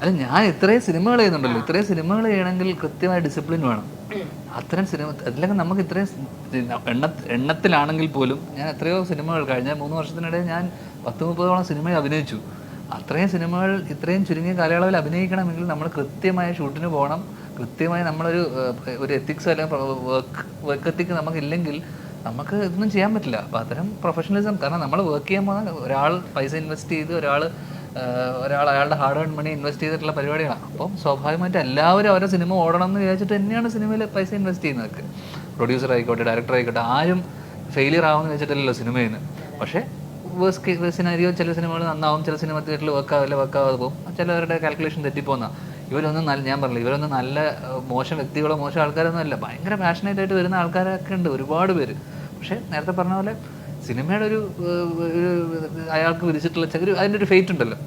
അല്ല, ഞാൻ ഇത്രയും സിനിമകൾ ചെയ്യുന്നുണ്ടല്ലോ, ഇത്രയും സിനിമകൾ ചെയ്യണമെങ്കിൽ കൃത്യമായ ഡിസിപ്ലിൻ വേണം. അത്തരം സിനിമ അതിലൊക്കെ നമുക്ക് ഇത്രയും എണ്ണത്തിലാണെങ്കിൽ പോലും ഞാൻ എത്രയോ സിനിമകൾ കഴിഞ്ഞ 3 വർഷത്തിനിടെ ഞാൻ 10-30ഓളം സിനിമയിൽ അഭിനയിച്ചു. അത്രയും സിനിമകൾ ഇത്രയും ചുരുങ്ങിയ കാലയളവിൽ അഭിനയിക്കണമെങ്കിൽ നമ്മൾ കൃത്യമായ ഷൂട്ടിന് പോകണം. കൃത്യമായി ഒരു എത്തിക്സ് അല്ലെങ്കിൽ വർക്ക് എത്തിക്സ് നമുക്കില്ലെങ്കിൽ നമുക്ക് ഇതൊന്നും ചെയ്യാൻ പറ്റില്ല. അപ്പോൾ അത്തരം പ്രൊഫഷണലിസം, കാരണം നമ്മൾ വർക്ക് ചെയ്യാൻ പോകുന്ന ഒരാൾ പൈസ ഇൻവെസ്റ്റ് ചെയ്ത് ഒരാൾ അയാളുടെ ഹാർഡ് ഏൺ മണി ഇൻവെസ്റ്റ് ചെയ്തിട്ടുള്ള പരിപാടികളാണ്. അപ്പം സ്വാഭാവികമായിട്ട് എല്ലാവരും അവരുടെ സിനിമ ഓടണം എന്ന് വിചാരിച്ചിട്ട് തന്നെയാണ് സിനിമയിൽ പൈസ ഇൻവെസ്റ്റ് ചെയ്യുന്നതൊക്കെ. പ്രൊഡ്യൂസർ ആയിക്കോട്ടെ, ഡയറക്ടർ ആയിക്കോട്ടെ, ആരും ഫെയിലിയർ ആവുമെന്ന് വെച്ചിട്ടല്ലല്ലോ സിനിമയിൽ നിന്ന്. പക്ഷേ സിനാരിയോ ചില സിനിമകൾ നന്നാവും, ചില സിനിമ തിയേറ്ററിൽ വർക്കാവാതെ പോകും, ചിലവരുടെ കാൽക്കുലേഷൻ തെറ്റിപ്പോകുന്ന. ഞാൻ പറഞ്ഞില്ല, ഇവരൊന്നും നല്ല മോശം വ്യക്തികളോ മോശം ആൾക്കാരൊന്നും അല്ല. ഭയങ്കര പാഷനേറ്റ് ആയിട്ട് വരുന്ന ആൾക്കാരൊക്കെ ഉണ്ട്, ഒരുപാട് പേര്. പക്ഷേ നേരത്തെ പറഞ്ഞ പോലെ സിനിമയുടെ ഒരു അയാൾക്ക് വിധിച്ചിട്ടുള്ള അതിൻ്റെ ഒരു ഫെയ്റ്റ് ഉണ്ടല്ലോ.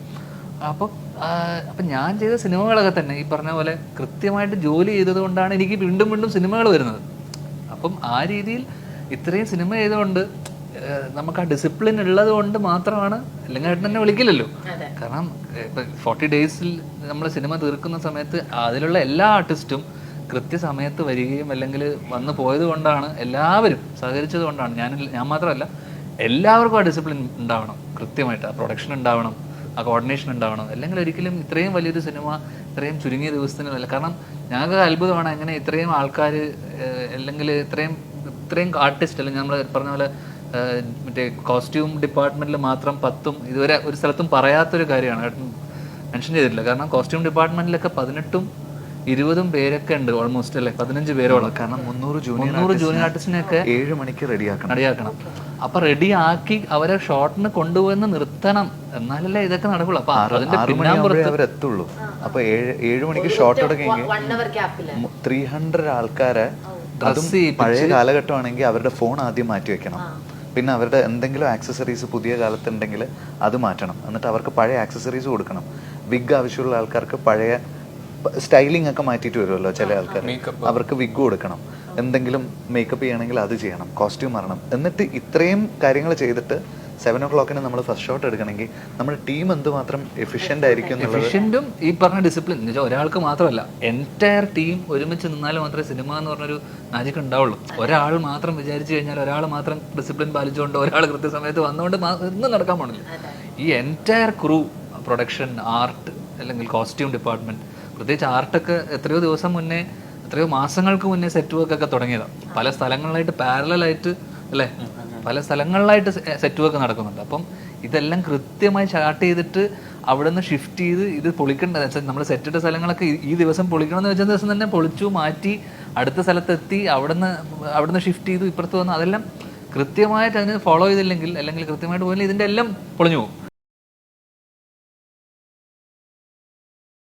അപ്പം ഞാൻ ചെയ്ത സിനിമകളൊക്കെ തന്നെ ഈ പറഞ്ഞ പോലെ കൃത്യമായിട്ട് ജോലി ചെയ്തത് കൊണ്ടാണ് എനിക്ക് വീണ്ടും വീണ്ടും സിനിമകൾ വരുന്നത്. അപ്പം ആ രീതിയിൽ ഇത്രയും സിനിമ ചെയ്തുകൊണ്ട് നമുക്ക് ആ ഡിസിപ്ലിൻ ഉള്ളത് കൊണ്ട് മാത്രമാണ്, അല്ലെങ്കിൽ ഏട്ടൻ തന്നെ വിളിക്കില്ലല്ലോ. കാരണം ഇപ്പം 40 ഡേയ്സിൽ നമ്മൾ സിനിമ തീർക്കുന്ന സമയത്ത് അതിലുള്ള എല്ലാ ആർട്ടിസ്റ്റും കൃത്യസമയത്ത് വരികയും അല്ലെങ്കിൽ വന്നു പോയത് കൊണ്ടാണ്, എല്ലാവരും സഹകരിച്ചത് കൊണ്ടാണ്. ഞാൻ മാത്രമല്ല, എല്ലാവർക്കും ആ ഡിസിപ്ലിൻ ഉണ്ടാവണം, കൃത്യമായിട്ട് ആ പ്രൊഡക്ഷൻ ഉണ്ടാവണം, ആ കോർഡിനേഷൻ ഉണ്ടാവണം. അല്ലെങ്കിൽ ഒരിക്കലും ഇത്രയും വലിയൊരു സിനിമ ഇത്രയും ചുരുങ്ങിയ ദിവസത്തിനല്ല. കാരണം ഞങ്ങൾക്ക് അത്ഭുതമാണ് എങ്ങനെ ഇത്രയും ആൾക്കാർ, അല്ലെങ്കിൽ ഇത്രയും ആർട്ടിസ്റ്റ്, അല്ലെങ്കിൽ നമ്മൾ പറഞ്ഞ പോലെ മറ്റേ കോസ്റ്റ്യൂം ഡിപ്പാർട്ട്മെൻറ്റിൽ മാത്രം 10 ഇതുവരെ ഒരു സ്ഥലത്തും പറയാത്തൊരു കാര്യമാണ്, മെൻഷൻ ചെയ്തിട്ടില്ല. കാരണം കോസ്റ്റ്യൂം ഡിപ്പാർട്ട്മെൻറ്റിലൊക്കെ 18ഉം 20ഉം പേരൊക്കെ ഉണ്ട്, ഓൾമോസ്റ്റ് അല്ലേ 15 പേരോളം. കാരണം 300 ജൂനിയർ ആർട്ടിസ്റ്റിനെയൊക്കെ 7 മണിക്ക് റെഡിയാക്കണം. അപ്പൊ റെഡിയാക്കി അവരെ ഷോട്ടിന് കൊണ്ടുപോയെന്ന് നിർത്തണം, എന്നാലല്ലേ ഇതൊക്കെ നടക്കുള്ളൂ. അപ്പൊ അതിന്റെ പിന്നാമ്പുറത്ത് അവരെത്തുള്ളൂ. അപ്പൊ 7 മണിക്ക് ഷോട്ട് തുടങ്ങിയെങ്കിൽ 300 ആൾക്കാരെ, പഴയ കാലഘട്ടമാണെങ്കിൽ അവരുടെ ഫോൺ ആദ്യം മാറ്റി വെക്കണം. പിന്നെ അവരുടെ എന്തെങ്കിലും ആക്സസറീസ് പുതിയ കാലത്തുണ്ടെങ്കിൽ അത് മാറ്റണം. എന്നിട്ട് അവർക്ക് പഴയ ആക്സസറീസ് കൊടുക്കണം. വിഗ് ആവശ്യമുള്ള ആൾക്കാർക്ക് പഴയ സ്റ്റൈലിംഗ് ഒക്കെ മാറ്റിയിട്ട് വരുമല്ലോ ചില ആൾക്കാർ, അവർക്ക് വിഗ് കൊടുക്കണം. എന്തെങ്കിലും മേക്കപ്പ് ചെയ്യണമെങ്കിൽ അത് ചെയ്യണം, കോസ്റ്റ്യൂം മാറണം. എന്നിട്ട് ഇത്രയും കാര്യങ്ങൾ ചെയ്തിട്ട് 7 o'clock നമ്മൾ ഫസ്റ്റ് ഷോട്ട് എടുക്കണമെങ്കിൽ നമ്മുടെ ടീം എന്തുമാത്രം എഫിഷ്യൻ്റ് ആയിരിക്കും. എഫിഷ്യൻറ്റും ഈ പറഞ്ഞ ഡിസിപ്ലിൻ എന്ന് വെച്ചാൽ ഒരാൾക്ക് മാത്രമല്ല, എൻറ്റയർ ടീം ഒരുമിച്ച് നിന്നാലും മാത്രമേ സിനിമ എന്ന് പറഞ്ഞൊരു മാജിക് ഉണ്ടാവുള്ളൂ. ഒരാൾ മാത്രം വിചാരിച്ചു കഴിഞ്ഞാൽ, ഒരാൾ മാത്രം ഡിസിപ്ലിൻ പാലിച്ചുകൊണ്ട്, ഒരാൾ കൃത്യസമയത്ത് വന്നുകൊണ്ട് ഒന്നും നടക്കാൻ പാടില്ല. ഈ എൻറ്റയർ ക്രൂ, പ്രൊഡക്ഷൻ, ആർട്ട്, അല്ലെങ്കിൽ കോസ്റ്റ്യൂം ഡിപ്പാർട്ട്മെൻറ്റ്, പ്രത്യേകിച്ച് ആർട്ടൊക്കെ എത്രയോ ദിവസം മുന്നേ, എത്രയോ മാസങ്ങൾക്ക് മുന്നേ സെറ്റ് വർക്കൊക്കെ തുടങ്ങിയതാണ്. പല സ്ഥലങ്ങളിലായിട്ട് പാരലായിട്ട് അല്ലേ, പല സ്ഥലങ്ങളിലായിട്ട് സെറ്റ് വർക്ക് നടക്കുന്നുണ്ട്. അപ്പം ഇതെല്ലാം കൃത്യമായി സ്റ്റാർട്ട് ചെയ്തിട്ട് അവിടെ നിന്ന് ഷിഫ്റ്റ് ചെയ്ത് ഇത് പൊളിക്കേണ്ട, നമ്മൾ സെറ്റിട്ട സ്ഥലങ്ങളൊക്കെ ഈ ദിവസം പൊളിക്കണമെന്ന് വെച്ച ദിവസം തന്നെ പൊളിച്ചു മാറ്റി അടുത്ത സ്ഥലത്തെത്തി, അവിടുന്ന് ഷിഫ്റ്റ് ചെയ്തു ഇപ്പുറത്ത് വന്നു. അതെല്ലാം കൃത്യമായിട്ട് അതിന് ഫോളോ ചെയ്തില്ലെങ്കിൽ, അല്ലെങ്കിൽ കൃത്യമായിട്ട് പോയില്ലെങ്കിൽ ഇതിൻ്റെ എല്ലാം പൊളിഞ്ഞു പോകും.